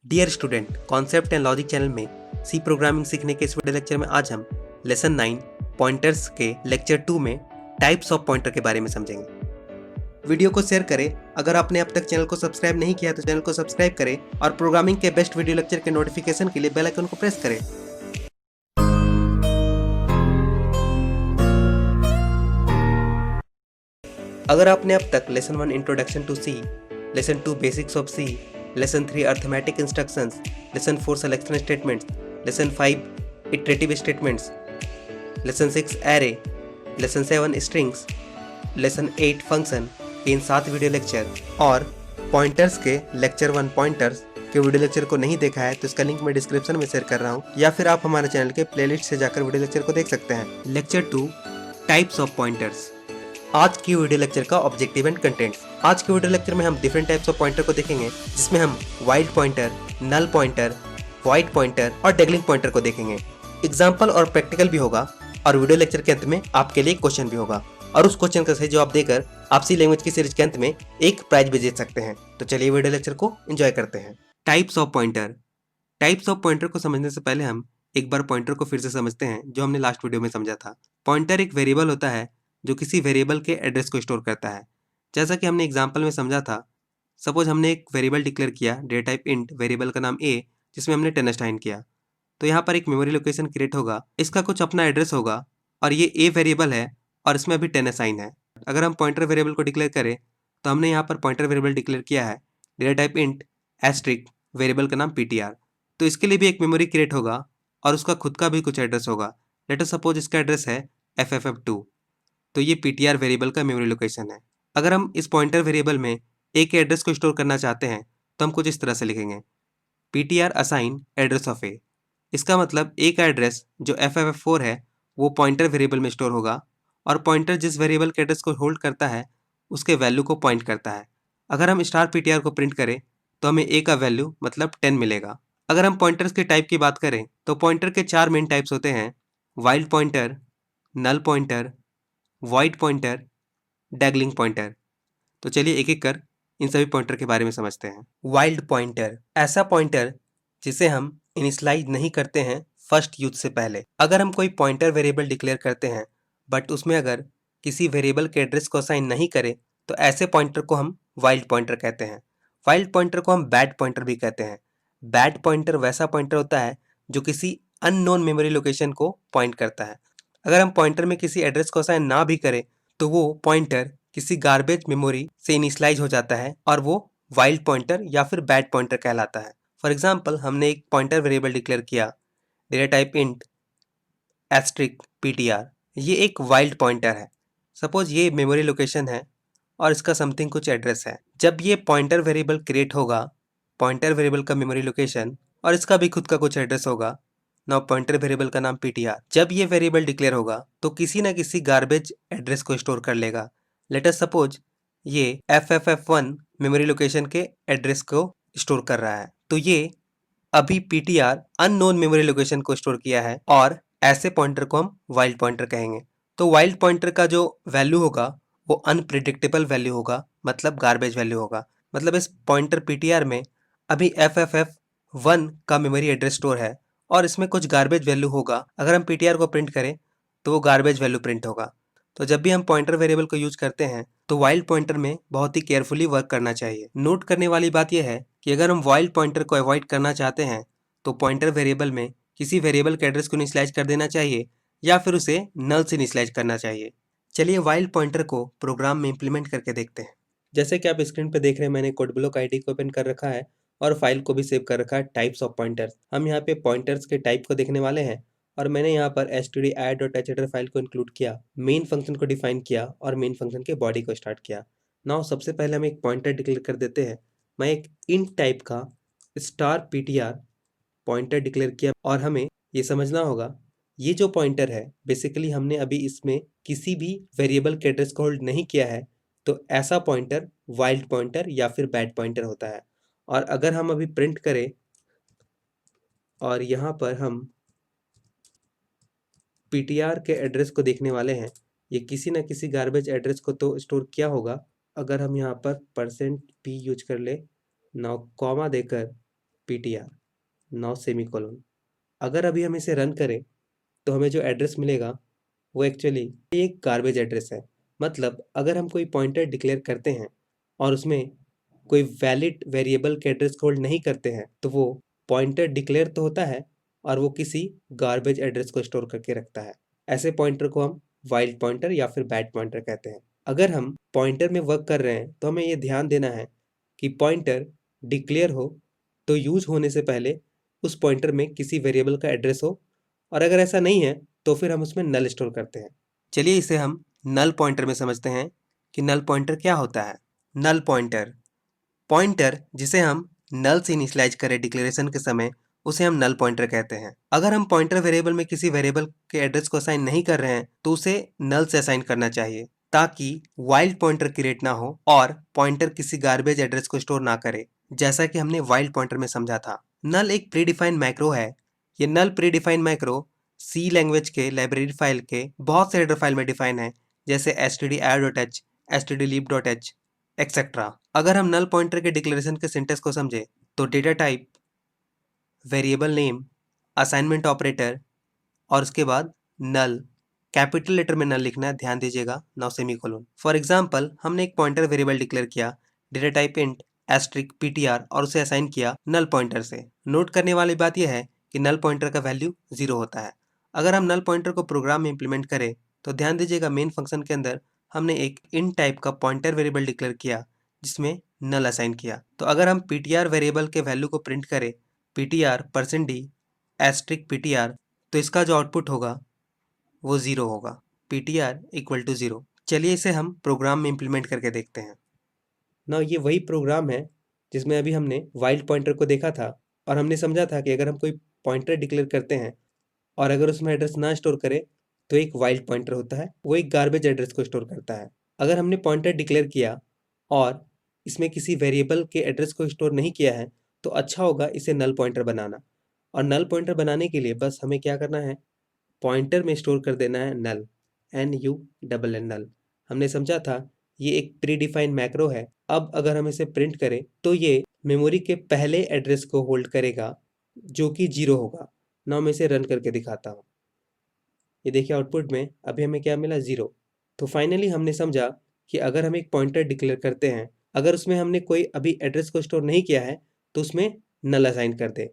Dear student, concept and logic channel में C programming सीखने के इस वीडियो लेक्चर में आज हम लेसन 9 पॉइंटर्स के लेक्चर 2 में टाइप्स ऑफ पॉइंटर के बारे में समझेंगे। वीडियो को शेयर करें। अगर आपने अब तक चैनल को सब्सक्राइब नहीं किया तो चैनल को सब्सक्राइब करें और प्रोग्रामिंग के बेस्ट वीडियो लेक्चर के नोटिफिकेशन के लिए बेल आइकन को प्रेस करें। अगर आपने अब तक lesson 1 introduction to C, lesson 2 basics of C, lesson 3 arithmetic instructions, lesson 4 selection statements, lesson 5 iterative statements, lesson 6 array, lesson 7 strings, lesson 8 function के इन 7 वीडियो लेक्चर और पॉइंटर्स के लेक्चर 1 पॉइंटर्स के वीडियो लेक्चर को नहीं देखा है तो इसका लिंक मैं डिस्क्रिप्शन में शेयर कर रहा हूँ, या फिर आप हमारे चैनल के प्लेलिस्ट से जाकर वीडियो लेक्चर को देख सकते हैं। Lecture 2 types of pointers. आज की वीडियो लेक्चर का ऑब्जेक्टिव एंड कंटेंट। आज के वीडियो लेक्चर में हम डिफरेंट टाइप्स ऑफ पॉइंटर को देखेंगे, जिसमें हम wild pointer, null pointer, white pointer और डेगलिंग पॉइंटर को देखेंगे। एग्जाम्पल और प्रैक्टिकल भी होगा और वीडियो लेक्चर के अंत में आपके लिए क्वेश्चन भी होगा और उस क्वेश्चन का सही जवाब देकर आप सी लैंग्वेज की सीरीज के अंत में एक प्राइज भी जीत सकते हैं। तो चलिए वीडियो लेक्चर को एंजॉय करते हैं। Types of pointer. Types of pointer को समझने से पहले हम एक बार पॉइंटर को फिर से समझते हैं, जो हमने लास्ट वीडियो में समझा था। पॉइंटर एक वेरिएबल होता है जो किसी वेरिएबल के एड्रेस को स्टोर करता है। जैसा कि हमने एग्जाम्पल में समझा था, सपोज हमने एक वेरिएबल डिक्लेयर किया डेटा टाइप इंट, वेरिएबल का नाम ए, जिसमें हमने 10 असाइन किया। तो यहाँ पर एक मेमोरी लोकेशन क्रिएट होगा, इसका कुछ अपना एड्रेस होगा और ये ए वेरिएबल है और इसमें अभी 10 असाइन है। अगर हम पॉइंटर वेरिएबल को डिक्लेयर करें तो हमने यहाँ पर पॉइंटर वेरिएबल डिक्लेयर किया है data type int asterisk, variable का नाम ptr। तो इसके लिए भी एक मेमोरी क्रिएट होगा और उसका खुद का भी कुछ एड्रेस होगा। लेट अस सपोज इसका एड्रेस है fff2, तो ये ptr वेरिएबल का मेमोरी लोकेशन है। अगर हम इस पॉइंटर वेरिएबल में ए के एड्रेस को स्टोर करना चाहते हैं तो हम कुछ इस तरह से लिखेंगे, ptr असाइन एड्रेस ऑफ ए। इसका मतलब ए का एड्रेस जो fff4 है वो पॉइंटर वेरिएबल में स्टोर होगा और पॉइंटर जिस वेरिएबल के एड्रेस को होल्ड करता है उसके वैल्यू को पॉइंट करता है। अगर हम स्टार ptr को प्रिंट करें तो हमें ए का वैल्यू मतलब 10 मिलेगा। अगर हम पॉइंटर्स के टाइप की बात करें तो पॉइंटर के 4 मेन टाइप्स होते हैं, wild pointer, null pointer, white pointer, dangling pointer. तो चलिए एक एक कर इन सभी पॉइंटर के बारे में समझते हैं। वाइल्ड पॉइंटर ऐसा पॉइंटर जिसे हम इनिशियलाइज नहीं करते हैं फर्स्ट यूज से पहले। अगर हम कोई पॉइंटर वेरिएबल डिक्लेयर करते हैं बट उसमें अगर किसी वेरिएबल के एड्रेस को असाइन नहीं करें तो ऐसे पॉइंटर को हम वाइल्ड पॉइंटर कहते हैं। वाइल्ड पॉइंटर को हम बैड पॉइंटर भी कहते हैं। बैड पॉइंटर वैसा पॉइंटर होता है जो किसी अननोन मेमोरी लोकेशन को पॉइंट करता है। अगर हम पॉइंटर में किसी एड्रेस को असाइन ना भी करें तो वो पॉइंटर किसी गार्बेज मेमोरी से इनिशियलाइज हो जाता है और वो वाइल्ड पॉइंटर या फिर बैड पॉइंटर कहलाता है। फॉर एग्जाम्पल, हमने एक पॉइंटर वेरिएबल डिक्लेयर किया data type int asterisk ptr। ये एक वाइल्ड पॉइंटर है। सपोज ये मेमोरी लोकेशन है और इसका समथिंग कुछ एड्रेस है। जब ये पॉइंटर वेरिएबल क्रिएट होगा, पॉइंटर वेरिएबल का मेमोरी लोकेशन और इसका भी खुद का कुछ एड्रेस होगा, नाउ पॉइंटर वेरिएबल का नाम ptr। जब ये वेरिएबल डिक्लेयर होगा तो किसी ना किसी गार्बेज एड्रेस को स्टोर कर लेगा। लेट अस सपोज ये fff1 मेमोरी लोकेशन के एड्रेस को स्टोर कर रहा है, तो ये अभी ptr अननोन मेमोरी लोकेशन को स्टोर किया है और ऐसे पॉइंटर को हम वाइल्ड पॉइंटर कहेंगे। तो वाइल्ड पॉइंटर का जो वैल्यू होगा वो अनप्रिडिक्टेबल वैल्यू होगा, मतलब गार्बेज वैल्यू होगा। मतलब इस पॉइंटर ptr में अभी fff1 का मेमोरी एड्रेस स्टोर है और इसमें कुछ गार्बेज वैल्यू होगा। अगर हम ptr को प्रिंट करें तो वो गार्बेज वैल्यू प्रिंट होगा। तो जब भी हम पॉइंटर वेरिएबल को यूज करते हैं तो वाइल्ड पॉइंटर में बहुत ही केयरफुली वर्क करना चाहिए। नोट करने वाली बात यह है कि अगर हम वाइल्ड पॉइंटर को अवॉइड करना चाहते हैं तो पॉइंटर वेरिएबल में किसी वेरिएबल के एड्रेस को इनिशियलाइज कर देना चाहिए या फिर उसे नल से इनिशियलाइज करना चाहिए। चलिए वाइल्ड पॉइंटर को प्रोग्राम में इम्प्लीमेंट करके देखते हैं। जैसे कि आप स्क्रीन पे देख रहे हैं, मैंने कोड ब्लॉक आईडी को ओपन कर रखा है और फाइल को भी सेव कर रखा है टाइप्स ऑफ पॉइंटर्स। हम यहाँ पे पॉइंटर्स के टाइप को देखने वाले हैं और मैंने यहाँ पर std_add.htr फाइल को इंक्लूड किया, मेन फंक्शन को डिफाइन किया और मेन फंक्शन के बॉडी को स्टार्ट किया। नाउ सबसे पहले हम एक पॉइंटर डिक्लेयर कर देते हैं। मैं एक इंट टाइप का स्टार ptr पॉइंटर डिक्लेयर किया और हमें ये समझना होगा ये जो पॉइंटर है बेसिकली हमने अभी इसमें किसी भी वेरिएबल के एड्रेस को होल्ड नहीं किया है, तो ऐसा पॉइंटर वाइल्ड पॉइंटर या फिर बैड पॉइंटर होता है। और अगर हम अभी प्रिंट करें और यहाँ पर हम ptr के एड्रेस को देखने वाले हैं, ये किसी ना किसी गार्बेज एड्रेस को तो स्टोर किया होगा। अगर हम यहाँ पर %p यूज कर ले, नाउ कॉमा देकर ptr, नाउ सेमीकोलन। अगर अभी हम इसे रन करें तो हमें जो एड्रेस मिलेगा वो एक्चुअली एक गार्बेज एड्रेस है। मतलब अगर हम कोई पॉइंटर डिक्लेयर करते हैं और उसमें कोई वैलिड वेरिएबल के एड्रेस को होल्ड नहीं करते हैं तो वो पॉइंटर डिक्लेयर तो होता है और वो किसी गार्बेज एड्रेस को स्टोर करके रखता है। ऐसे पॉइंटर को हम वाइल्ड पॉइंटर या फिर बैड पॉइंटर कहते हैं। अगर हम पॉइंटर में वर्क कर रहे हैं तो हमें ये ध्यान देना है कि पॉइंटर डिक्लेयर हो तो यूज होने से पहले उस पॉइंटर में किसी वेरिएबल का एड्रेस हो, और अगर ऐसा नहीं है तो फिर हम उसमें नल स्टोर करते हैं। चलिए इसे हम नल पॉइंटर में समझते हैं कि नल पॉइंटर क्या होता है। नल पॉइंटर, पॉइंटर जिसे हम नल से इनिशियलाइज करें डिक्लेरेशन के समय, उसे हम नल पॉइंटर कहते हैं। अगर हम पॉइंटर वेरिएबल में किसी वेरिएबल के एड्रेस को असाइन नहीं कर रहे हैं तो उसे नल से असाइन करना चाहिए ताकि वाइल्ड पॉइंटर क्रिएट ना हो और पॉइंटर किसी गार्बेज एड्रेस को स्टोर ना करे, जैसा कि हमने वाइल्ड पॉइंटर में समझा था। नल एक प्रीडिफाइंड मैक्रो है। ये नल प्रीडिफाइंड मैक्रो सी लैंग्वेज के लाइब्रेरी फाइल के बहुत से हेडर फाइल में डिफाइन है, जैसे stdir.h, stdlib.h एक्सेट्रा। अगर हम नल पॉइंटर के डिक्लेरेशन के सिंटेक्स को समझे तो data type, variable name, assignment operator और उसके बाद नल, कैपिटल लेटर में नल लिखना है, ध्यान दीजिएगा, नाउ सेमीकोलन। फॉर एग्जांपल हमने एक पॉइंटर वेरिएबल डिक्लेयर किया data type int asterisk PTR और उसे असाइन किया नल पॉइंटर से। नोट करने वाली बात यह है कि नल पॉइंटर का वैल्यू 0 होता है। अगर हम नल पॉइंटर को प्रोग्राम में इंप्लीमेंट करें तो ध्यान दीजिएगा मेन फंक्शन के अंदर हमने एक int टाइप का पॉइंटर वेरिएबल डिक्लेयर किया जिसमें नल असाइन किया। तो अगर हम ptr वेरिएबल के वैल्यू को प्रिंट करें ptr%d एस्ट्रिक ptr, तो इसका जो आउटपुट होगा वो 0 होगा, ptr इक्वल टू 0। चलिए इसे हम प्रोग्राम में इंप्लीमेंट करके देखते हैं। ना ये वही प्रोग्राम है जिसमें अभी हमने वाइल्ड पॉइंटर को देखा था और हमने समझा था कि अगर हम कोई पॉइंटर डिक्लेयर करते हैं और अगर उसमें एड्रेस ना स्टोर करे तो एक वाइल्ड पॉइंटर होता है, वो एक गार्बेज एड्रेस को स्टोर करता है। अगर हमने पॉइंटर डिक्लेयर किया और इसमें किसी वेरिएबल के एड्रेस को स्टोर नहीं किया है तो अच्छा होगा इसे नल पॉइंटर बनाना। और नल पॉइंटर बनाने के लिए बस हमें क्या करना है, पॉइंटर में स्टोर कर देना है नल, NULL नल। हमने समझा था ये एक प्री डिफाइंड मैक्रो है। अब अगर हम इसे प्रिंट करें तो ये मेमोरी के पहले एड्रेस को होल्ड करेगा जो कि 0 होगा। नाउ मैं इसे रन करके दिखाता हूँ। ये देखिए आउटपुट में अभी हमें क्या मिला, 0। तो फाइनली हमने समझा कि अगर हम एक पॉइंटर डिक्लेयर करते हैं, अगर उसमें हमने कोई अभी एड्रेस को स्टोर नहीं किया है तो उसमें नल असाइन कर दे।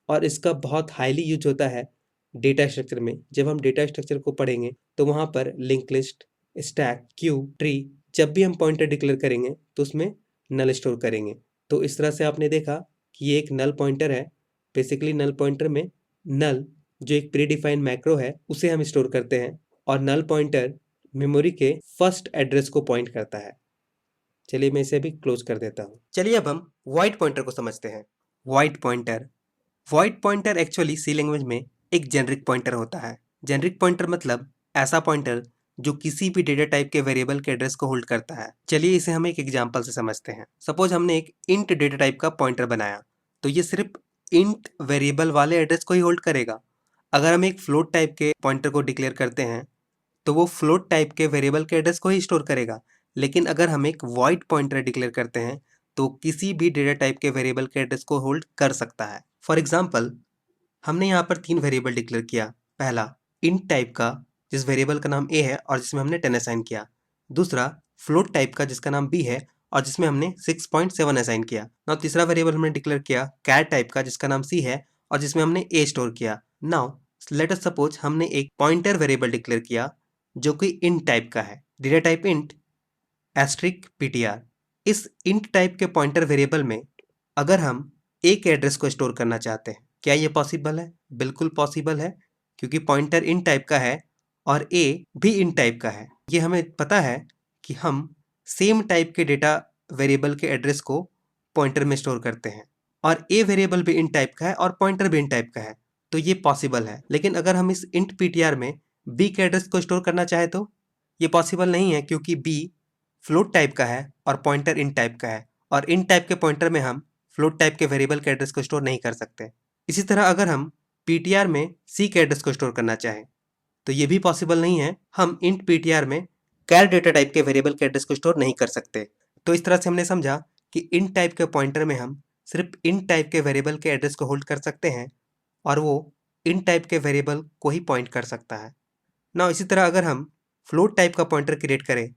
और इसका बहुत हाईली यूज होता है डेटा स्ट्रक्चर में। जब हम डेटा स्ट्रक्चर को पढ़ेंगे तो वहाँ पर link list, stack, Q, tree, जब भी हम पॉइंटर डिक्लेयर करेंगे तो उसमें नल स्टोर करेंगे। तो इस तरह से आपने देखा कि ये एक नल पॉइंटर है। बेसिकली नल पॉइंटर में नल जो एक प्री डिफाइंड मैक्रो है उसे हम स्टोर करते हैं और नल पॉइंटर मेमोरी के फर्स्ट एड्रेस को पॉइंट करता है। चलिए मैं इसे भी क्लोज कर देता हूँ। चलिए अब हम वाइड पॉइंटर को समझते हैं। Wide pointer actually see language में एक जेनरिक पॉइंटर होता है। जेनरिक पॉइंटर मतलब ऐसा पॉइंटर जो किसी भी डेटा टाइप के वेरिएबल के एड्रेस को होल्ड करता है। चलिए इसे हम एक एग्जांपल से समझते हैं। सपोज हमने एक इंट डेटा टाइप का पॉइंटर बनाया तो ये सिर्फ इंट वेरिएबल वाले एड्रेस को ही होल्ड करेगा। अगर हम एक फ्लोट टाइप के पॉइंटर को डिक्लेयर करते हैं तो वो फ्लोट टाइप के वेरिएबल के एड्रेस को ही स्टोर करेगा। लेकिन अगर हम एक वॉइड पॉइंटर डिक्लेयर करते हैं तो किसी भी डेटा टाइप के वेरिएबल के एड्रेस को होल्ड कर सकता है। फॉर एग्जाम्पल हमने यहाँ पर 3 वेरिएबल डिक्लेयर किया। पहला इंट टाइप का जिस वेरिएबल का नाम a है और जिसमें हमने 10 असाइन किया। दूसरा फ्लोट टाइप का जिसका नाम b है और जिसमें हमने 6.7 असाइन किया। नाउ तीसरा वेरिएबल हमने डिक्लेयर किया कैर टाइप का जिसका नाम c है और जिसमें हमने a स्टोर किया। नाउ लेट अस सपोज हमने एक पॉइंटर वेरिएबल डिक्लेयर किया जो कि इंट टाइप का है, data type int asterisk ptr। इस इंट टाइप के पॉइंटर वेरिएबल में अगर हम एक एड्रेस को स्टोर करना चाहते हैं, क्या ये पॉसिबल है? बिल्कुल पॉसिबल है, क्योंकि पॉइंटर इन टाइप का है और a भी इन टाइप का है। ये हमें पता है कि हम सेम टाइप के डेटा वेरिएबल के एड्रेस को पॉइंटर में स्टोर करते हैं और a वेरिएबल भी इन टाइप का है और पॉइंटर भी इन टाइप का है, तो ये पॉसिबल है। लेकिन अगर हम इस इंट ptr में b के एड्रेस को स्टोर करना चाहे तो ये पॉसिबल नहीं है, क्योंकि b फ्लोट टाइप का है और पॉइंटर इन टाइप का है और इन टाइप के पॉइंटर में हम फ्लोट टाइप के वेरिएबल के एड्रेस को स्टोर नहीं कर सकते। इसी तरह अगर हम ptr में c के एड्रेस को स्टोर करना चाहें तो ये भी पॉसिबल नहीं है। हम इंट ptr में कैर डेटा टाइप के वेरिएबल के एड्रेस को स्टोर नहीं कर सकते। तो इस तरह से हमने समझा कि इंट टाइप के पॉइंटर में हम सिर्फ इन टाइप के वेरिएबल के एड्रेस को होल्ड कर सकते हैं और वो इन टाइप के वेरिएबल को ही पॉइंट कर सकता है। ना इसी तरह अगर हम फ्लोट टाइप का पॉइंटर क्रिएट करें,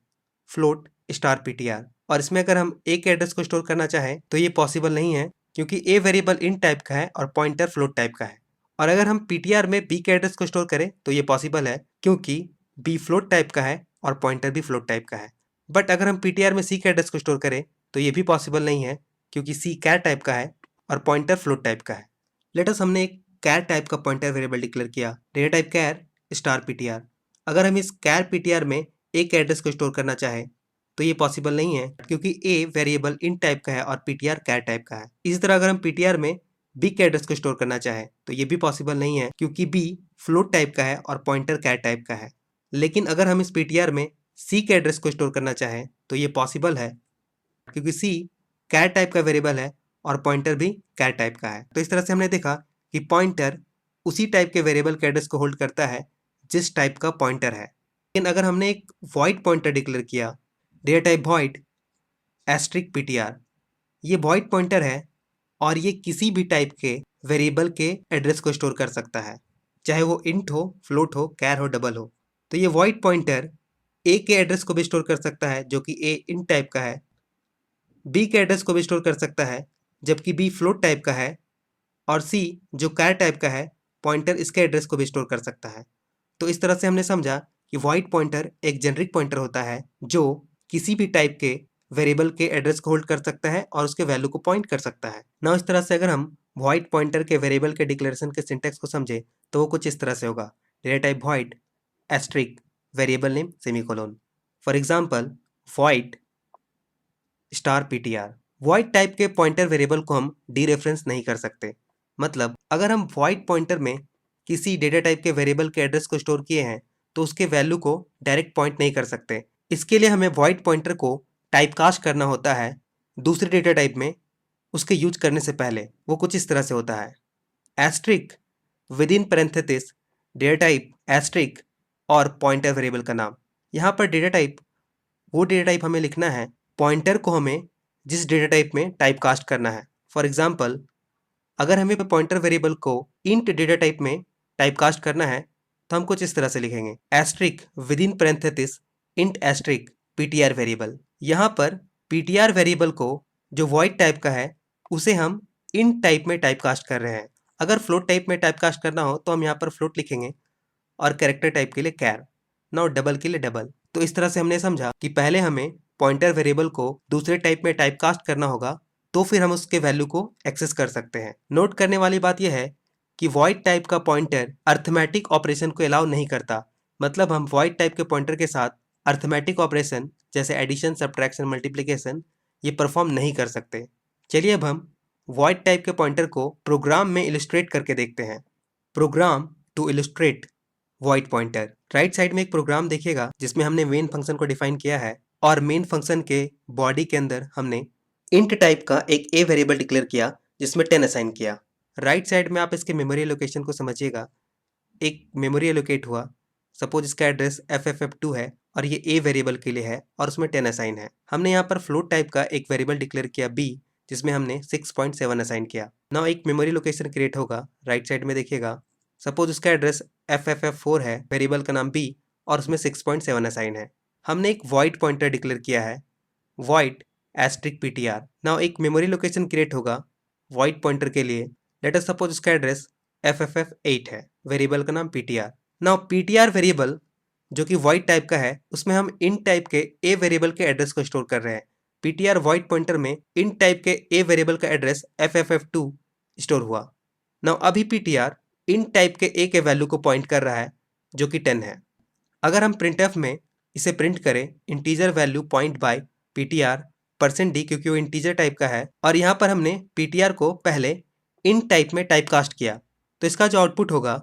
फ्लोट स्टार पीटीआर, और इसमें अगर हम ए के एड्रेस को स्टोर करना चाहें तो ये पॉसिबल नहीं है क्योंकि ए वेरिएबल इन टाइप का है और पॉइंटर फ्लोट टाइप का है। और अगर हम पीटीआर में बी के एड्रेस को स्टोर करें तो ये पॉसिबल है क्योंकि बी फ्लोट टाइप का है और पॉइंटर भी फ्लोट टाइप का है। बट अगर हम पीटीआर में सी के एड्रेस को स्टोर करें तो ये भी पॉसिबल नहीं है क्योंकि सी कैर टाइप का है और पॉइंटर फ्लोट टाइप का है। लेटस हमने एक कैर टाइप का पॉइंटर वेरिएबल डिक्लेयर किया, डेटा टाइप कैर स्टार पीटीआर। अगर हम इस कैर पीटीआर में ए के एड्रेस को स्टोर करना चाहें तो ये पॉसिबल नहीं है क्योंकि ए वेरिएबल इन टाइप का है और पीटीआर कैर टाइप का है। इसी तरह अगर हम पीटीआर में बी के एड्रेस को स्टोर करना चाहें तो ये भी पॉसिबल नहीं है क्योंकि बी फ्लोट टाइप का है और पॉइंटर कैर टाइप का है। लेकिन अगर हम इस पीटीआर में सी के एड्रेस को स्टोर करना चाहें तो ये पॉसिबल है क्योंकि सी कैर टाइप का वेरिएबल है और पॉइंटर भी कैर टाइप का है। तो इस तरह से हमने देखा कि पॉइंटर उसी टाइप के वेरिएबल के एड्रेस को होल्ड करता है जिस टाइप का पॉइंटर है। लेकिन अगर हमने एक वॉइड पॉइंटर डिक्लेयर किया, data type void asterisk PTR, ये वॉइड पॉइंटर है और ये किसी भी टाइप के वेरिएबल के एड्रेस को स्टोर कर सकता है, चाहे वो इंट हो, फ्लोट हो, कैर हो, डबल हो। तो ये वॉइड पॉइंटर ए के एड्रेस को भी स्टोर कर सकता है जो कि ए इन टाइप का है, बी के एड्रेस को भी स्टोर कर सकता है जबकि बी फ्लोट टाइप का है, और सी जो कैर टाइप का है, पॉइंटर इसके एड्रेस को भी स्टोर कर सकता है। तो इस तरह से हमने समझा कि वॉइड पॉइंटर एक जेनरिक पॉइंटर होता है जो किसी भी टाइप के वेरिएबल के एड्रेस को होल्ड कर सकता है और उसके वैल्यू को पॉइंट कर सकता है। ना इस तरह से अगर हम वॉइड पॉइंटर के वेरिएबल के डिक्लेरेशन के सिंटेक्स को समझे तो वो कुछ इस तरह से होगा, data type void asterisk variable name semicolon. For example void star PTR. Void type के पॉइंटर वेरिएबल को हम डीरेफरेंस नहीं कर सकते। मतलब अगर हम वॉइड पॉइंटर में किसी डेटा टाइप के वेरिएबल के एड्रेस को स्टोर किए हैं तो उसके वैल्यू को डायरेक्ट पॉइंट नहीं कर सकते। इसके लिए हमें वॉइड पॉइंटर को टाइपकास्ट करना होता है दूसरे डेटा टाइप में उसके यूज करने से पहले। वो कुछ इस तरह से होता है, asterisk within parenthesis data type asterisk और पॉइंटर वेरिएबल का नाम। यहाँ पर डेटा टाइप वो डेटा टाइप हमें लिखना है पॉइंटर को हमें जिस डेटा टाइप में टाइपकास्ट करना है। फॉर एग्जाम्पल अगर हमें पॉइंटर वेरिएबल को इंट डेटा टाइप में टाइपकास्ट करना है तो हम कुछ इस तरह से लिखेंगे, asterisk within parenthesis int asterisk PTR variable. यहाँ पर पीटीआर वेरिएबल को जो वॉइड टाइप का है उसे हम इन टाइप में टाइपकास्ट कर रहे हैं। अगर फ्लोट टाइप में टाइपकास्ट करना हो तो हम यहाँ पर फ्लोट लिखेंगे और कैरेक्टर टाइप के लिए कैर, ना डबल के लिए डबल। तो इस तरह से हमने समझा कि पहले हमें पॉइंटर वेरिएबल को दूसरे टाइप में टाइपकास्ट करना होगा तो फिर हम उसके वैल्यू को एक्सेस कर सकते हैं। नोट करने वाली बात यह है कि वॉइड टाइप का पॉइंटर अर्थमेटिक ऑपरेशन को अलाउ नहीं करता। मतलब हम वॉइड टाइप के पॉइंटर के साथ अर्थमेटिक ऑपरेशन जैसे एडिशन, सब्ट्रैक्शन, मल्टीप्लिकेशन ये परफॉर्म नहीं कर सकते। चलिए अब हम वॉइड टाइप के पॉइंटर को प्रोग्राम में इलस्ट्रेट करके देखते हैं। Program to illustrate void pointer. Right side में एक प्रोग्राम देखिएगा जिसमें हमने मेन फंक्शन को डिफाइन किया है और मेन फंक्शन के बॉडी के अंदर हमने इंट टाइप का एक ए वेरिएबल डिक्लेयर किया जिसमें 10 असाइन किया। राइट साइड में आप इसके मेमोरी एलोकेशन को समझिएगा। एक मेमोरी एलोकेट हुआ, सपोज इसका एड्रेस FFF2 है और ये ए वेरिएबल के लिए है और उसमें 10 असाइन है। हमने यहाँ पर फ्लोट टाइप का एक वेरिएबल डिक्लेयर किया बी जिसमें हमने 6.7 असाइन किया। नाउ एक मेमोरी लोकेशन क्रिएट होगा, राइट साइड में देखिएगा। सपोज उसका एड्रेस FFF4 है, वेरिएबल का नाम बी और उसमें 6.7 असाइन है। हमने एक वॉइड पॉइंटर डिक्लेयर किया है वॉइड एस्ट्रिक पीटीआर। नाउ एक मेमोरी लोकेशन क्रिएट होगा वॉइड पॉइंटर के लिए। लेट अस सपोज उसका एड्रेस FFF8 है, वेरिएबल का नाम पीटीआर। नाउ पीटीआर वेरिएबल जो कि वॉइड टाइप का है उसमें हम इन टाइप के ए वेरिएबल के एड्रेस को स्टोर कर रहे हैं। पीटीआर वॉइड पॉइंटर में इन टाइप के ए वेरिएबल का एड्रेस FFF2 स्टोर हुआ। नाउ अभी पीटीआर इन टाइप के ए के वैल्यू को पॉइंट कर रहा है जो कि 10 है। अगर हम प्रिंटफ में इसे प्रिंट करें integer value point by PTR %d क्योंकि वो इंटीजर टाइप का है और यहाँ पर हमने पीटीआर को पहले इन टाइप में टाइपकास्ट किया तो इसका जो आउटपुट होगा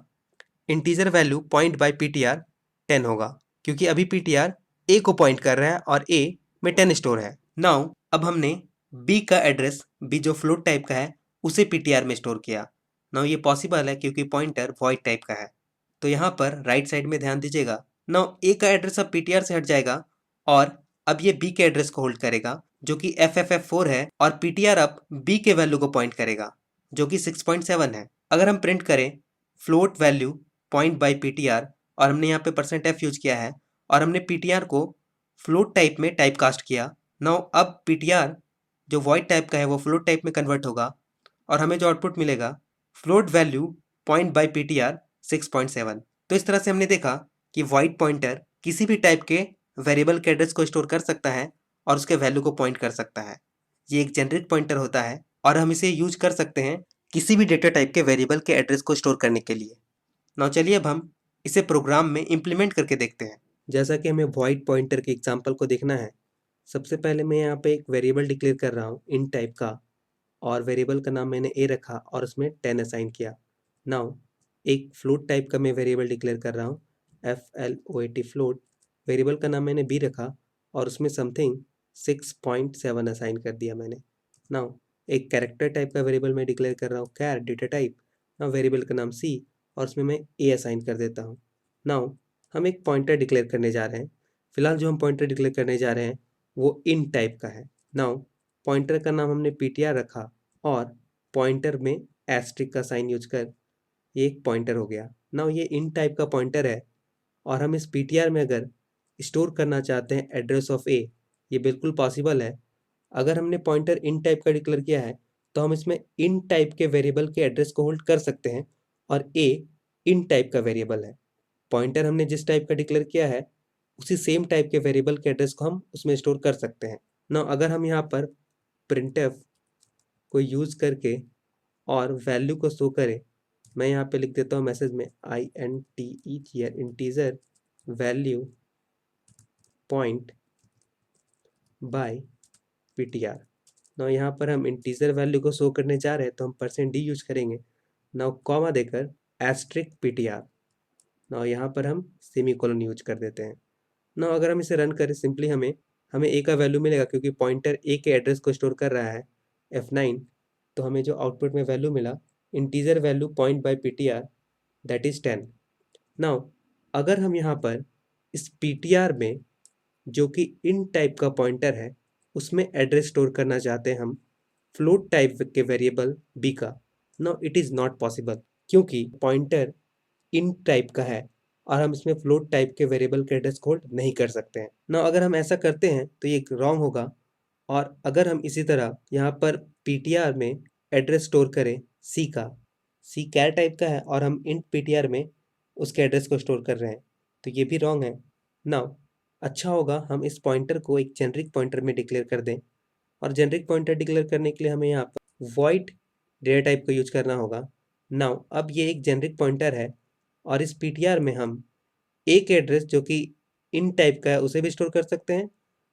integer value point by PTR 10 होगा क्योंकि अभी पीटीआर ए को पॉइंट कर रहा है और ए में 10 स्टोर है। नाउ अब हमने बी का एड्रेस, बी जो फ्लोट टाइप का है, उसे पीटीआर में स्टोर किया। नाउ ये पॉसिबल है क्योंकि पॉइंटर वॉइड टाइप का है। तो यहाँ पर राइट साइड में ध्यान दीजिएगा। नाउ ए का एड्रेस अब पीटीआर से हट जाएगा और अब ये बी के एड्रेस को होल्ड करेगा जो कि FFF4 है और PTR अब B के वैल्यू को पॉइंट करेगा जो कि 6.7 है। अगर हम प्रिंट करें float value point by PTR और हमने यहाँ पे %f यूज किया है और हमने PTR को फ्लोट टाइप में टाइप कास्ट किया। नाउ अब PTR जो वॉइड टाइप का है वो फ्लोट टाइप में कन्वर्ट होगा और हमें जो आउटपुट मिलेगा float value point by PTR 6.7। तो इस तरह से हमने देखा कि वॉइड पॉइंटर किसी भी टाइप के वेरिएबल के एड्रेस को स्टोर कर सकता है और उसके वैल्यू को पॉइंट कर सकता है। ये एक जेनरिक पॉइंटर होता है और हम इसे यूज कर सकते हैं किसी भी डेटा टाइप के वेरिएबल के एड्रेस को स्टोर करने के लिए। नाउ चलिए अब हम इसे प्रोग्राम में इम्प्लीमेंट करके देखते हैं। जैसा कि हमें वॉइड पॉइंटर के एग्जांपल को देखना है, सबसे पहले मैं यहाँ पे एक वेरिएबल डिक्लेयर कर रहा हूँ इन टाइप का और वेरिएबल का नाम मैंने ए रखा और उसमें 10 असाइन किया। नाउ एक फ्लोट टाइप का मैं वेरिएबल डिक्लेयर कर रहा हूँ FLOAT फ्लोट। वेरिएबल का नाम मैंने बी रखा और उसमें समथिंग 6.7 असाइन कर दिया मैंने। नाउ एक कैरेक्टर टाइप का वेरिएबल मैं डिक्लेयर कर रहा हूँ char data type. Now variable का नाम सी और उसमें मैं ए असाइन कर देता हूँ। नाउ हम एक पॉइंटर डिक्लेयर करने जा रहे हैं। फिलहाल जो हम पॉइंटर डिक्लेयर करने जा रहे हैं वो इन टाइप का है। नाउ पॉइंटर का नाम हमने PTR रखा और पॉइंटर में एस्ट्रिक का साइन यूज कर ये एक पॉइंटर हो गया। नाउ ये इन टाइप का पॉइंटर है और हम इस PTR में अगर स्टोर करना चाहते हैं एड्रेस ऑफ ए, ये बिल्कुल पॉसिबल है। अगर हमने पॉइंटर इन टाइप का डिक्लेयर किया है तो हम इसमें इन टाइप के वेरिएबल के एड्रेस को होल्ड कर सकते हैं और ए इन टाइप का वेरिएबल है। पॉइंटर हमने जिस टाइप का डिक्लेयर किया है उसी सेम टाइप के वेरिएबल के एड्रेस को हम उसमें स्टोर कर सकते हैं। नाउ अगर हम यहाँ पर printf को यूज़ करके और वैल्यू को शो करें, मैं यहाँ पे लिख देता हूँ मैसेज में integer value point by PTR। Now यहाँ पर हम इंटीजर वैल्यू को शो करने जा रहे हैं तो हम %d यूज करेंगे। नाउ कॉमा देकर एस्ट्रिक PTR। नाउ यहाँ पर हम सेमीकोलन यूज कर देते हैं। नाउ अगर हम इसे रन करें सिंपली हमें ए का वैल्यू मिलेगा क्योंकि पॉइंटर ए के एड्रेस को स्टोर कर रहा है F9। तो हमें जो आउटपुट में वैल्यू मिला integer value point by PTR that is 10। Now अगर हम यहाँ पर इस PTR में जो कि इन टाइप का पॉइंटर है उसमें एड्रेस स्टोर करना चाहते हैं हम फ्लोट टाइप के वेरिएबल b का। Now it is not possible क्योंकि पॉइंटर इन टाइप का है और हम इसमें फ्लोट टाइप के वेरिएबल के एड्रेस को होल्ड नहीं कर सकते हैं। नाउ अगर हम ऐसा करते हैं तो ये रॉन्ग होगा और अगर हम इसी तरह यहाँ पर PTR में एड्रेस स्टोर करें सी का, सी कैर टाइप का है और हम इन PTR में उसके एड्रेस को स्टोर कर रहे हैं तो ये भी रॉन्ग है। नाउ अच्छा होगा हम इस पॉइंटर को एक जेनरिक पॉइंटर में डिक्लेयर कर दें और जेनरिक पॉइंटर डिक्लेयर करने के लिए हमें यहाँ पर वॉइड डेटा टाइप को यूज करना होगा। नाउ अब ये एक जेनरिक पॉइंटर है और इस PTR में हम ए के एड्रेस जो कि इन टाइप का है उसे भी स्टोर कर सकते हैं,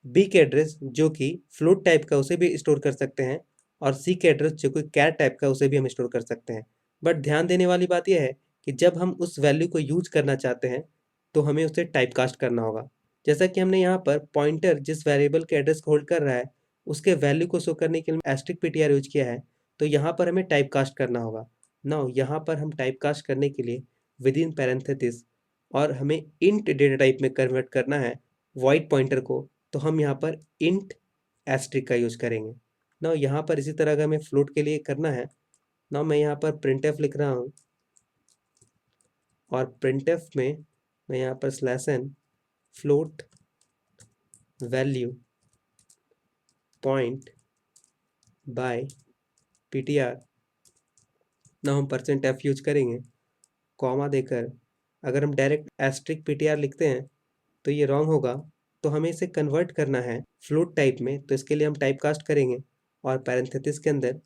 बी के एड्रेस जो कि फ्लोट टाइप का उसे भी स्टोर कर सकते हैं और सी के एड्रेस जो कि कैर टाइप का उसे भी हम स्टोर कर सकते हैं। बट ध्यान देने वाली बात यह है कि जब हम उस वैल्यू को यूज करना चाहते हैं तो हमें उसे टाइप कास्ट करना होगा। जैसा कि हमने यहाँ पर पॉइंटर जिस वेरिएबल के एड्रेस को होल्ड कर रहा है उसके वैल्यू को शो करने के लिए एस्ट्रिक PTR यूज किया है तो यहाँ पर हमें टाइप कास्ट करना होगा। नाउ यहाँ पर हम टाइप कास्ट करने के लिए विद इन पैरेंथेसिस और हमें इंट डेटा टाइप में कन्वर्ट करना है वॉइड पॉइंटर को तो हम यहाँ पर इंट एस्ट्रिक का यूज करेंगे। नाउ यहाँ पर इसी तरह का हमें फ्लोट के लिए करना है। नाउ मैं यहाँ पर printf लिख रहा हूँ और printf में मैं यहाँ पर /n float value point by PTR। Now हम %f यूज करेंगे कॉमा देकर। अगर हम डायरेक्ट एस्ट्रिक PTR लिखते हैं तो ये रॉन्ग होगा तो हमें इसे कन्वर्ट करना है फ्लोट टाइप में तो इसके लिए हम टाइप कास्ट करेंगे और पैरेंथेसिस के अंदर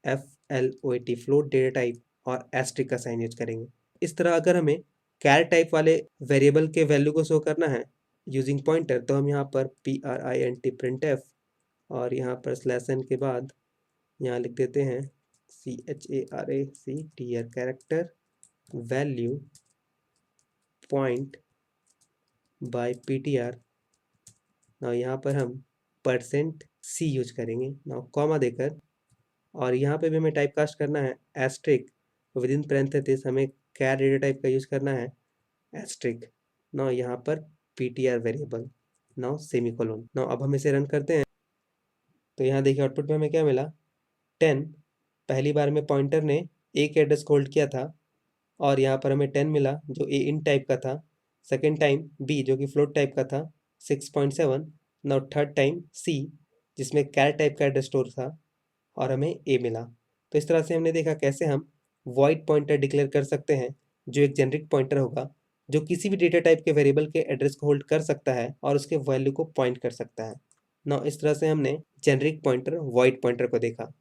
FLOAT फ्लोट डेटा टाइप और एस्ट्रिक का साइन यूज करेंगे। इस तरह अगर हमें कैर टाइप वाले वेरिएबल के वैल्यू को शो करना है यूजिंग पॉइंटर तो हम यहाँ पर print और यहाँ पर /n के बाद यहाँ लिख देते हैं CHARACTR character value point by PTR। Now यहाँ पर हम %c यूज करेंगे नाउ कॉमा देकर और यहाँ पे भी हमें टाइप कास्ट करना है एस्ट्रिक विद इन पैरेंथेसिस हमें कैर डेटा टाइप का यूज करना है एस्ट्रिक। नाउ यहाँ पर PTR variable now semicolon. Now अब हम इसे रन करते हैं तो यहाँ देखिए आउटपुट में हमें क्या मिला, 10। पहली बार में पॉइंटर ने ए के एड्रेस को होल्ड किया था और यहाँ पर हमें 10 मिला जो ए इन टाइप का था। सेकेंड टाइम बी जो कि फ्लोट टाइप का था 6.7। नाउ थर्ड टाइम सी जिसमें कैर टाइप का एड्रेस स्टोर था और हमें ए मिला। तो इस तरह से हमने देखा कैसे हम वॉइड पॉइंटर डिक्लेयर कर सकते हैं जो एक जेनरिक पॉइंटर होगा जो किसी भी डेटा टाइप के वेरिएबल के एड्रेस को होल्ड कर सकता है और उसके वैल्यू को पॉइंट कर सकता है। ना इस तरह से हमने जेनरिक पॉइंटर वॉइड पॉइंटर को देखा।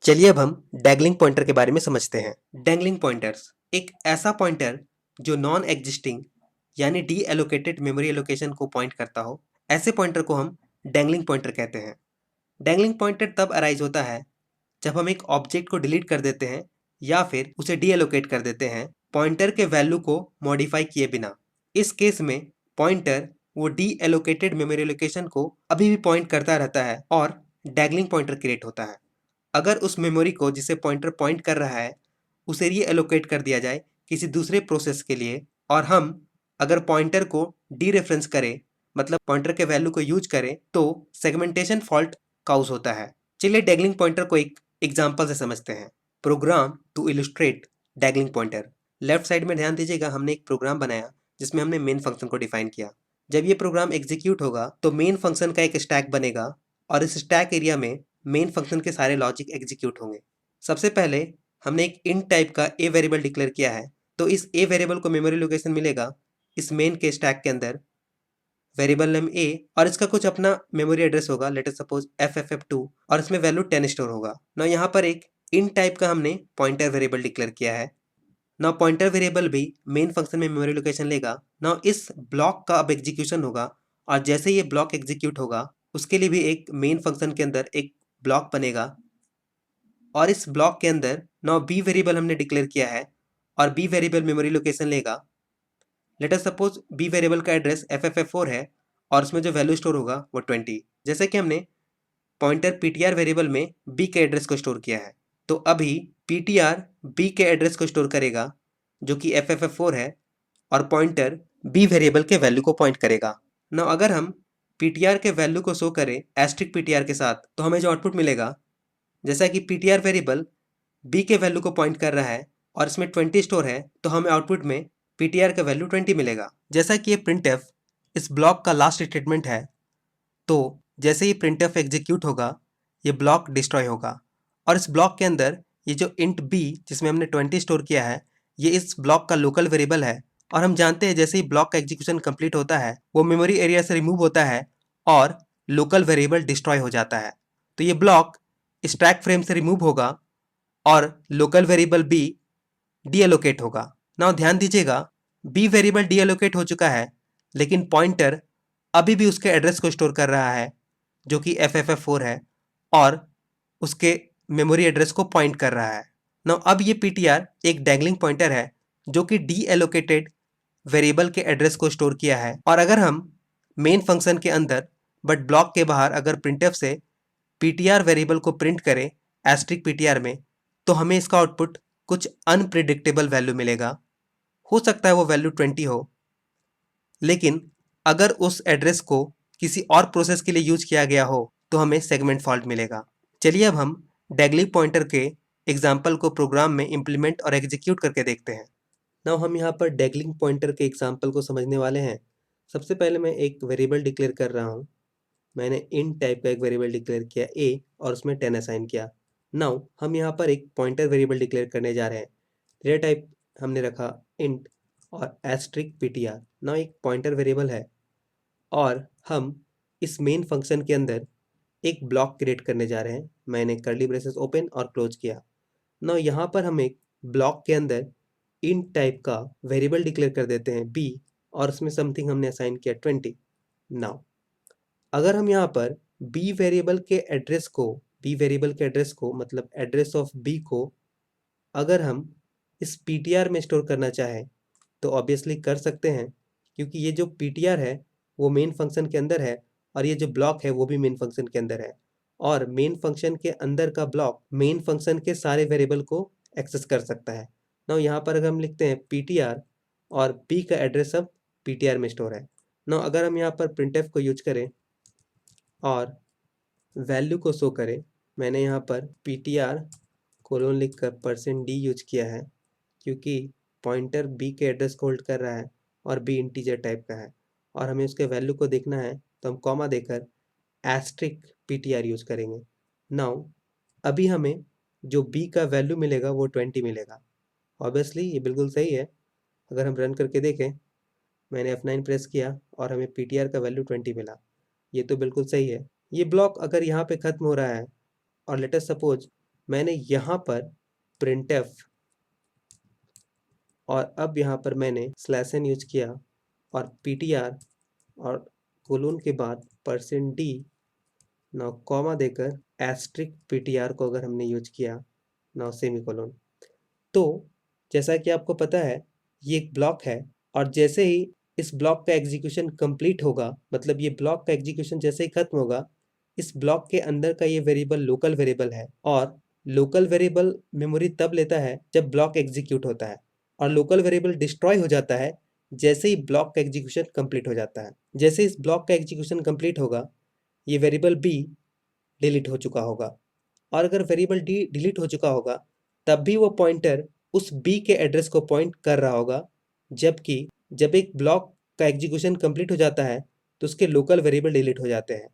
चलिए अब हम डैंगलिंग पॉइंटर के बारे में समझते हैं। डैंगलिंग पॉइंटर्स एक ऐसा पॉइंटर जो नॉन एग्जिस्टिंग यानी डी एलोकेटेड मेमोरी एलोकेशन को पॉइंट करता हो, ऐसे पॉइंटर को हम डैंगलिंग पॉइंटर कहते हैं। डैंगलिंग पॉइंटर तब अराइज होता है जब हम एक ऑब्जेक्ट को डिलीट कर देते हैं या फिर उसे डी एलोकेट कर देते हैं पॉइंटर के वैल्यू को मॉडिफाई किए बिना। इस केस में पॉइंटर वो डी एलोकेटेड मेमोरी लोकेशन को अभी भी पॉइंट करता रहता है और डैंगलिंग पॉइंटर क्रिएट होता है। अगर उस मेमोरी को जिसे पॉइंटर पॉइंट कर रहा है उसे री एलोकेट कर दिया जाए किसी दूसरे प्रोसेस के लिए और हम अगर पॉइंटर को डी रेफरेंस करें मतलब पॉइंटर के वैल्यू को यूज करें तो सेगमेंटेशन फॉल्ट काउज होता है। चलिए डैंगलिंग पॉइंटर को एक एग्जाम्पल से समझते हैं। Program to illustrate dangling pointer. Left side में ध्यान दीजिएगा, हमने एक प्रोग्राम बनाया जिसमें हमने मेन फंक्शन को डिफाइन किया। जब ये प्रोग्राम एग्जीक्यूट होगा तो मेन फंक्शन का एक स्टैक बनेगा और इस स्टैक एरिया में मेन फंक्शन के सारे लॉजिक एग्जीक्यूट होंगे। सबसे पहले हमने एक इंट टाइप का ए वेरिएबल डिक्लेयर किया है, तो इस ए वेरिएबल को मेमोरी लोकेशन मिलेगा इस मेन के स्टैक के अंदर, वेरिएबल नेम ए, और इसका कुछ अपना मेमोरी एड्रेस होगा, लेट अस सपोज FFF2, और इसमें वैल्यू 10 स्टोर होगा। ना यहाँ पर एक इंट टाइप का हमने पॉइंटर वेरिएबल डिक्लेयर किया है। ना पॉइंटर वेरिएबल भी मेन फंक्शन में मेमोरी लोकेशन लेगा। ना इस ब्लॉक का अब एग्जीक्यूशन होगा और जैसे ये ब्लॉक एग्जीक्यूट होगा उसके लिए भी एक मेन फंक्शन के अंदर एक ब्लॉक बनेगा और इस ब्लॉक के अंदर ना बी वेरिएबल हमने डिक्लेयर किया है और बी वेरिएबल मेमोरी लोकेशन लेगा। Let us suppose B variable का एड्रेस FFF4 है और उसमें जो वैल्यू स्टोर होगा वो 20। जैसे कि हमने पॉइंटर PTR वेरिएबल में बी के एड्रेस को स्टोर किया है, तो अभी PTR बी के एड्रेस को स्टोर करेगा जो कि FFF4 है और पॉइंटर बी वेरिएबल के वैल्यू को पॉइंट करेगा। ना अगर हम PTR के वैल्यू को शो करें एस्ट्रिक PTR के साथ तो हमें जो आउटपुट मिलेगा, जैसा कि PTR वेरिएबल बी के वैल्यू को पॉइंट कर रहा है और इसमें 20 स्टोर है तो हमें आउटपुट में PTR का वैल्यू 20 मिलेगा। जैसा कि ये printf इस ब्लॉक का लास्ट स्टेटमेंट है, तो जैसे ही printf एग्जीक्यूट होगा ये ब्लॉक डिस्ट्रॉय होगा और इस ब्लॉक के अंदर ये जो int b जिसमें हमने 20 स्टोर किया है ये इस ब्लॉक का लोकल वेरिएबल है और हम जानते हैं जैसे ही ब्लॉक का एग्जीक्यूशन कंप्लीट होता है वो मेमोरी एरिया से रिमूव होता है और लोकल वेरिएबल डिस्ट्रॉय हो जाता है। तो ये ब्लॉक स्टैक फ्रेम से रिमूव होगा और local variable B deallocate होगा। नाउ ध्यान दीजिएगा, बी वेरिएबल डी एलोकेट हो चुका है लेकिन पॉइंटर अभी भी उसके एड्रेस को स्टोर कर रहा है जो कि FFF4 है और उसके मेमोरी एड्रेस को पॉइंट कर रहा है। नाउ अब ये PTR एक डैंगलिंग पॉइंटर है जो कि डी एलोकेटेड वेरिएबल के एड्रेस को स्टोर किया है और अगर हम मेन फंक्शन के अंदर बट ब्लॉक के बाहर अगर प्रिंटफ से PTR वेरिएबल को प्रिंट करें एस्ट्रिक PTR में तो हमें इसका आउटपुट कुछ अनप्रिडिक्टेबल वैल्यू मिलेगा। हो सकता है वो वैल्यू 20 हो, लेकिन अगर उस एड्रेस को किसी और प्रोसेस के लिए यूज किया गया हो तो हमें सेगमेंट फॉल्ट मिलेगा। चलिए अब हम डैंगलिंग पॉइंटर के एग्जाम्पल को प्रोग्राम में इम्प्लीमेंट और एग्जीक्यूट करके देखते हैं। नाउ हम यहाँ पर डैंगलिंग पॉइंटर के एग्जाम्पल को समझने वाले हैं। सबसे पहले मैं एक वेरिएबल डिक्लेयर कर रहा हूँ। मैंने इन टाइप का एक वेरिएबल डिक्लेयर किया a और उसमें 10 असाइन किया। नाउ हम यहाँ पर एक पॉइंटर वेरिएबल डिक्लेयर करने जा रहे हैं। डेटा टाइप हमने रखा इंट और एस्ट्रिक PTR। नाउ एक पॉइंटर वेरिएबल है और हम इस मेन फंक्शन के अंदर एक ब्लॉक क्रिएट करने जा रहे हैं। मैंने कर्ली ब्रेसेस ओपन और क्लोज किया। नाउ यहाँ पर हम एक ब्लॉक के अंदर इंट टाइप का वेरिएबल डिक्लेयर कर देते हैं b और उसमें समथिंग हमने असाइन किया 20। नाउ अगर हम यहाँ पर b वेरिएबल के एड्रेस को मतलब एड्रेस ऑफ b को अगर हम इस PTR में स्टोर करना चाहें तो ऑब्वियसली कर सकते हैं, क्योंकि ये जो PTR है वो मेन फंक्शन के अंदर है और ये जो ब्लॉक है वो भी मेन फंक्शन के अंदर है और मेन फंक्शन के अंदर का ब्लॉक मेन फंक्शन के सारे वेरिएबल को एक्सेस कर सकता है। नाउ यहाँ पर अगर हम लिखते हैं PTR और b का एड्रेस अब PTR में स्टोर है। नाउ अगर हम यहाँ पर printf को यूज करें और वैल्यू को शो करे, मैंने यहाँ पर ptr कोलोन लिख कर %d यूज किया है, क्योंकि पॉइंटर b के एड्रेस को होल्ड कर रहा है और b इंटीजर टाइप का है और हमें उसके वैल्यू को देखना है, तो हम कॉमा देकर एस्ट्रिक ptr यूज करेंगे। नाउ अभी हमें जो b का वैल्यू मिलेगा वो 20 मिलेगा। ऑब्वियसली ये बिल्कुल सही है। अगर हम रन करके देखें, मैंने F9 प्रेस किया और हमें ptr का वैल्यू 20 मिला। ये तो बिल्कुल सही है। ये ब्लॉक अगर यहाँ पे ख़त्म हो रहा है और लेट अस सपोज मैंने यहाँ पर printf और अब यहाँ पर मैंने /n यूज किया और ptr और कोलोन के बाद %d, नाउ कॉमा देकर एस्ट्रिक ptr को अगर हमने यूज किया, नाउ सेमीकोलन, तो जैसा कि आपको पता है ये एक ब्लॉक है और जैसे ही इस ब्लॉक का एग्जीक्यूशन कंप्लीट होगा, मतलब ये ब्लॉक का एग्जीक्यूशन जैसे ही खत्म होगा, इस ब्लॉक के अंदर का ये वेरिएबल लोकल वेरिएबल है और लोकल वेरिएबल मेमोरी तब लेता है जब ब्लॉक एग्जीक्यूट होता है और लोकल वेरिएबल डिस्ट्रॉय हो जाता है जैसे ही ब्लॉक का एग्जीक्यूशन कंप्लीट हो जाता है। जैसे इस ब्लॉक का एग्जीक्यूशन कंप्लीट होगा, ये वेरिएबल बी डिलीट हो चुका होगा और अगर वेरिएबल डी डिलीट हो चुका होगा तब भी वो पॉइंटर उस बी के एड्रेस को पॉइंट कर रहा होगा, जबकि जब एक ब्लॉक का एग्जीक्यूशन कंप्लीट हो जाता है तो उसके लोकल वेरिएबल डिलीट हो जाते हैं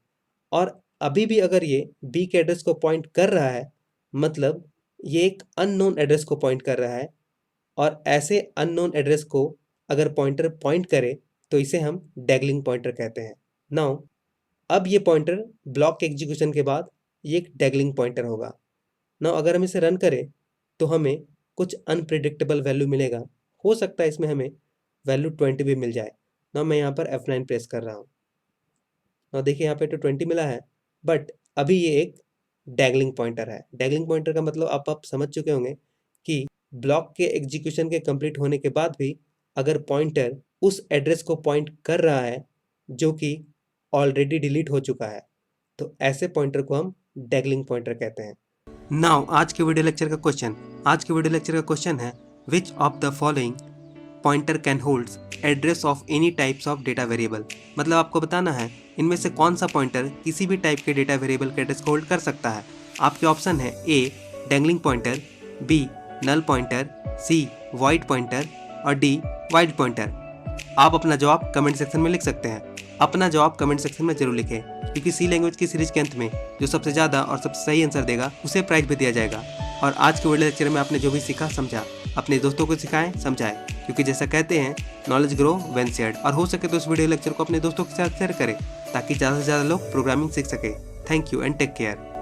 और अभी भी अगर ये बी के एड्रेस को पॉइंट कर रहा है, मतलब ये एक अननोन एड्रेस को पॉइंट कर रहा है और ऐसे अननोन एड्रेस को अगर पॉइंटर पॉइंट करे तो इसे हम डैगलिंग पॉइंटर कहते हैं। नाउ अब ये पॉइंटर ब्लॉक के एग्जीक्यूशन के बाद ये एक डैगलिंग पॉइंटर होगा। नाउ अगर हम इसे रन करें तो हमें कुछ अनप्रिडिक्टेबल वैल्यू मिलेगा। हो सकता है इसमें हमें वैल्यू 20 भी मिल जाए। नाउ मैं यहाँ पर F9 प्रेस कर रहा हूँ। नाउ देखिए यहाँ पे तो 20 मिला है, बट अभी ये एक डैगलिंग पॉइंटर है। डैगलिंग पॉइंटर का मतलब आप समझ चुके होंगे कि ब्लॉक के एग्जीक्यूशन के कंप्लीट होने के बाद भी अगर पॉइंटर उस एड्रेस को पॉइंट कर रहा है जो कि ऑलरेडी डिलीट हो चुका है, तो ऐसे पॉइंटर को हम डैगलिंग पॉइंटर कहते हैं। नाउ आज के वीडियो लेक्चर का क्वेश्चन है which of the following pointer can holds address of any types of data variable. मतलब आपको बताना है इनमें से कौन सा पॉइंटर किसी भी टाइप के डेटा वेरिएबल के एड्रेस को होल्ड कर सकता है। आपके ऑप्शन है A dangling pointer, B null pointer, C void pointer और डी वाइड पॉइंटर। आप अपना जवाब कमेंट सेक्शन में लिख सकते हैं। अपना जवाब कमेंट सेक्शन में जरूर लिखें, क्योंकि सी लैंग्वेज की सीरीज के अंत में जो सबसे ज़्यादा और सबसे सही आंसर देगा उसे प्राइज भी दिया जाएगा। और आज के वीडियो लेक्चर में आपने जो भी सीखा समझा, अपने दोस्तों को सिखाएं, समझाएं, क्योंकि जैसा कहते हैं नॉलेज ग्रो व्हेन शेयर्ड। और हो सके तो इस वीडियो लेक्चर को अपने दोस्तों के साथ शेयर करें ताकि ज़्यादा से ज़्यादा लोग प्रोग्रामिंग सीख सकें। Thank you and take care.